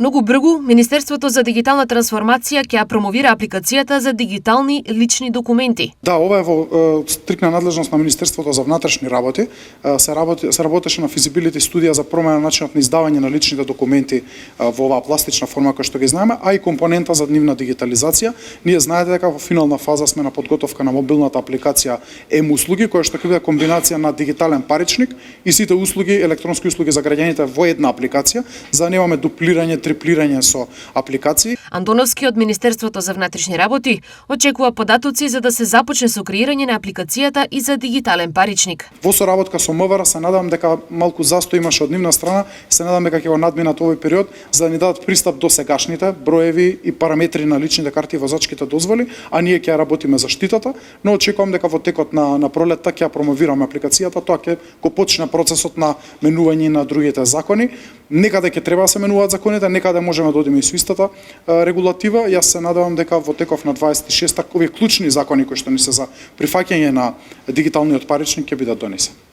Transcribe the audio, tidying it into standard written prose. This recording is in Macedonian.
Многу брзо, Министерството за дигитална трансформација ќе ја промовира апликацијата за дигитални лични документи. Да, ова е во стрикна надлежност на Министерството за внатрешни работи. Се работеше на физибилити студија за промена на начинот на издавање на личните документи во оваа пластична форма која што ги знаеме, а и компонента за нивна дигитализација. Ние знаете дека во финална фаза сме на подготовка на мобилната апликација М-услуги, која што ќе биде комбинација на дигитален паричник и сите услуги, електронски услуги за граѓаните во една апликација, за да немаме дуплирање, триплирање со апликации. Антоновски од Министерството за внатрешни работи очекува податоци за да се започне со креирање на апликацијата и за дигитален паричник. Во соработка со МВР се надевам дека малку застој имаше од нивна страна, се надевам дека ќе го надминат овој период за да ни дадат пристап до сегашните броеви и параметри на личните карти и возачките дозволи, а ние ќе работиме заштитата, но очекувам дека во текот на пролетта ќе ја промовираме апликацијата, тоа ќе го почне процесот на менување на другите закони. Некаде ќе треба да се менуваат законите, некаде можеме да одиме и со истата регулатива. Јас се надевам дека во теков на 26-та овие клучни закони кои што ни се за прифаќање на дигиталниот паричник ќе бидат донесени.